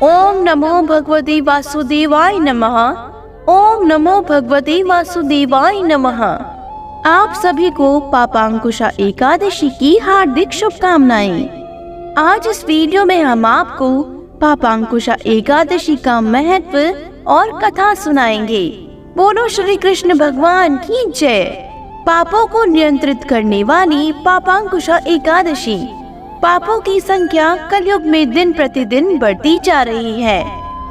ओम नमो भगवते वासुदेवाय नमः। ओम नमो भगवते वासुदेवाय नमः। आप सभी को पापांकुशा एकादशी की हार्दिक शुभकामनाएं। आज इस वीडियो में हम आपको पापांकुशा एकादशी का महत्व और कथा सुनाएंगे। बोलो श्री कृष्ण भगवान की जय। पापों को नियंत्रित करने वाली पापांकुशा एकादशी। पापों की संख्या कलयुग में दिन प्रतिदिन बढ़ती जा रही है।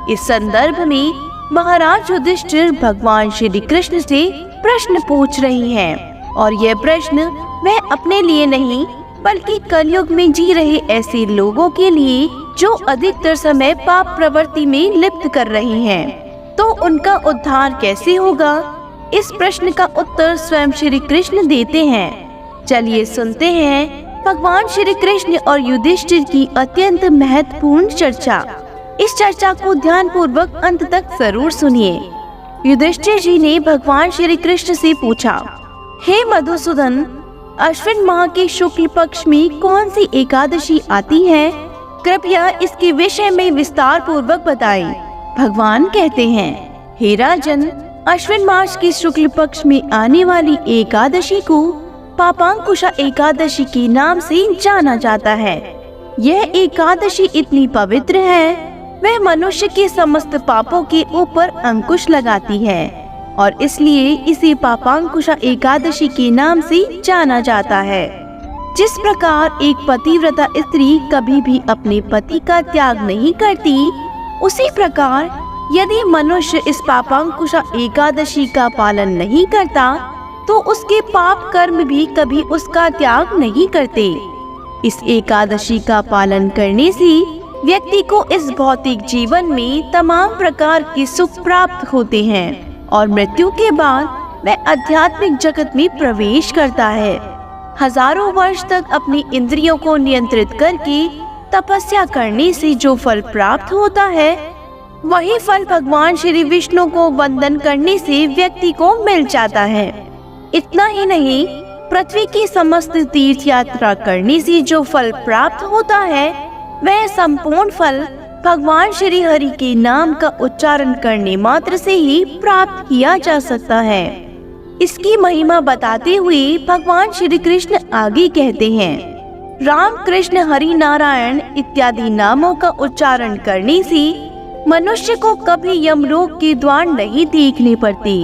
इस संदर्भ में महाराज युधिष्ठिर भगवान श्री कृष्ण से प्रश्न पूछ रही हैं और यह प्रश्न वह अपने लिए नहीं बल्कि कलयुग में जी रहे ऐसे लोगों के लिए जो अधिकतर समय पाप प्रवृत्ति में लिप्त कर रहे हैं। तो उनका उद्धार कैसे होगा? इस प्रश्न का उत्तर स्वयं श्री कृष्ण देते हैं। चलिए सुनते हैं भगवान श्री कृष्ण और युधिष्ठिर की अत्यंत महत्वपूर्ण चर्चा। इस चर्चा को ध्यान पूर्वक अंत तक जरूर सुनिए। युधिष्ठिर जी ने भगवान श्री कृष्ण से पूछा, हे मधुसूदन, अश्विन माह के शुक्ल पक्ष में कौन सी एकादशी आती है? कृपया इसके विषय में विस्तार पूर्वक बताएं। भगवान कहते हैं, हे राजन, अश्विन मास के शुक्ल पक्ष में आने वाली एकादशी को पापांकुशा एकादशी के नाम से जाना जाता है। यह एकादशी इतनी पवित्र है, वह मनुष्य के समस्त पापों के ऊपर अंकुश लगाती है और इसलिए इसे पापांकुशा एकादशी के नाम से जाना जाता है। जिस प्रकार एक पतिव्रता स्त्री कभी भी अपने पति का त्याग नहीं करती, उसी प्रकार यदि मनुष्य इस पापांकुशा एकादशी का पालन नहीं करता तो उसके पाप कर्म भी कभी उसका त्याग नहीं करते। इस एकादशी का पालन करने से व्यक्ति को इस भौतिक जीवन में तमाम प्रकार के सुख प्राप्त होते हैं और मृत्यु के बाद वह आध्यात्मिक जगत में प्रवेश करता है। हजारों वर्ष तक अपनी इंद्रियों को नियंत्रित करके तपस्या करने से जो फल प्राप्त होता है, वही फल भगवान श्री विष्णु को वंदन करने से व्यक्ति को मिल जाता है। इतना ही नहीं, पृथ्वी की समस्त तीर्थ यात्रा करने से जो फल प्राप्त होता है, वह संपूर्ण फल भगवान श्री हरि के नाम का उच्चारण करने मात्र से ही प्राप्त किया जा सकता है। इसकी महिमा बताते हुए भगवान श्री कृष्ण आगे कहते हैं, राम, कृष्ण, हरि, नारायण इत्यादि नामों का उच्चारण करने से मनुष्य को कभी यमलोक के द्वार नहीं देखने पड़ते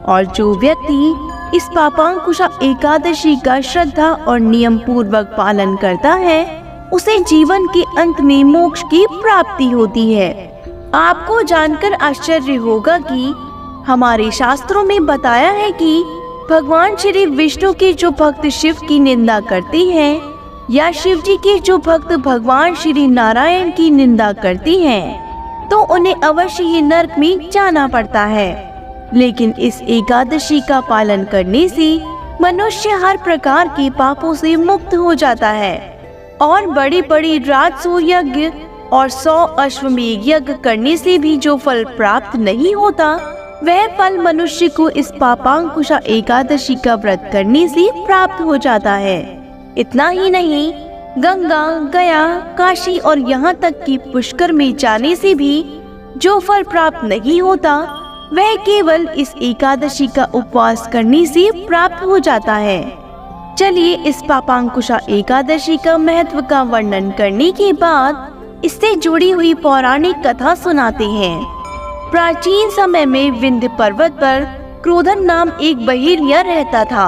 और जो व्यक्ति इस पापांकुशा एकादशी का श्रद्धा और नियम पूर्वक पालन करता है, उसे जीवन के अंत में मोक्ष की प्राप्ति होती है। आपको जानकर आश्चर्य होगा कि हमारे शास्त्रों में बताया है कि भगवान श्री विष्णु के जो भक्त शिव की निंदा करते हैं या शिव जी के जो भक्त भगवान श्री नारायण की निंदा करते हैं, तो उन्हें अवश्य ही नरक में जाना पड़ता है। लेकिन इस एकादशी का पालन करने से मनुष्य हर प्रकार के पापों से मुक्त हो जाता है और बड़ी बड़ी राजसूय यज्ञ और 100 अश्वमेध यज्ञ करने से भी जो फल प्राप्त नहीं होता, वह फल मनुष्य को इस पापांकुशा एकादशी का व्रत करने से प्राप्त हो जाता है। इतना ही नहीं, गंगा, गया, काशी और यहाँ तक कि पुष्कर में जाने से भी जो फल प्राप्त नहीं होता, वह केवल इस एकादशी का उपवास करने से प्राप्त हो जाता है। चलिए इस पापांकुशा एकादशी का महत्व का वर्णन करने के बाद इससे जुड़ी हुई पौराणिक कथा सुनाते हैं। प्राचीन समय में विंध्य पर्वत पर क्रोधन नाम एक बहेलिया रहता था।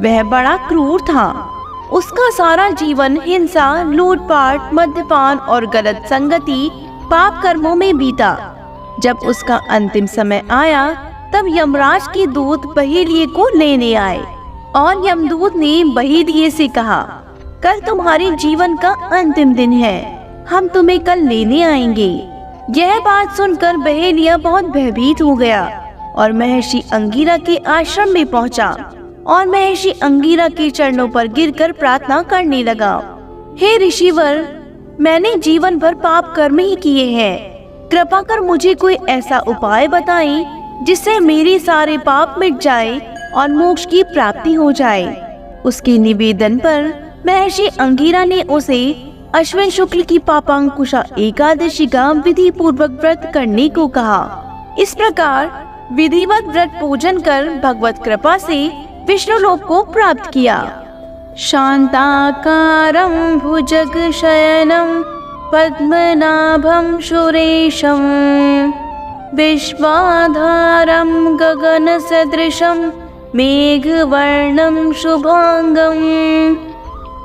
वह बड़ा क्रूर था। उसका सारा जीवन हिंसा, लूटपाट, मद्यपान और गलत संगति, पाप कर्मों में बीता। जब उसका अंतिम समय आया, तब यमराज के दूत बहेलिये को लेने आए और यमदूत ने बहेलिये से कहा, कल तुम्हारे जीवन का अंतिम दिन है, हम तुम्हें कल लेने आएंगे। यह बात सुनकर बहेलिया बहुत भयभीत हो गया और महर्षि अंगिरा के आश्रम में पहुंचा और महर्षि अंगिरा के चरणों पर गिरकर प्रार्थना करने लगा, हे ऋषिवर, मैंने जीवन भर पाप कर्म ही किए हैं। कृपा कर मुझे कोई ऐसा उपाय बताएं जिससे मेरे सारे पाप मिट जाए और मोक्ष की प्राप्ति हो जाए। उसके निवेदन पर महर्षि अंगिरा ने उसे अश्विन शुक्ल की पापांकुशा एकादशी का विधि पूर्वक व्रत करने को कहा। इस प्रकार विधिवत व्रत पूजन कर भगवत कृपा से विष्णु लोक को प्राप्त किया। शांताकारं भुजगशयनं पद्मनाभं सुरेशं विश्वाधारं गगनसदृशं मेघवर्णं शुभांगं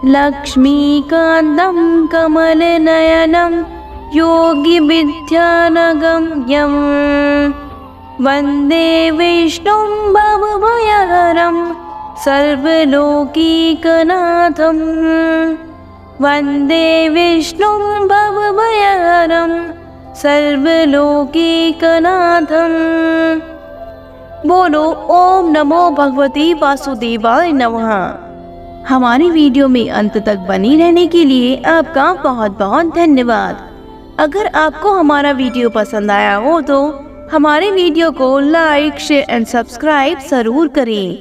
लक्ष्मीकान्तं कमलनयनं योगिविद्यानगम्यं वन्दे विष्णुं भवभयहरं सर्वलोकीकनाथं वन्दे विष्णुं भवभयहरं सर्वलोकीकनाथं। बोलो ओम नमो भगवते वासुदेवाय नमः। हमारी वीडियो में अंत तक बनी रहने के लिए आपका बहुत बहुत धन्यवाद। अगर आपको हमारा वीडियो पसंद आया हो तो हमारे वीडियो को लाइक, शेयर एंड सब्सक्राइब जरूर करें।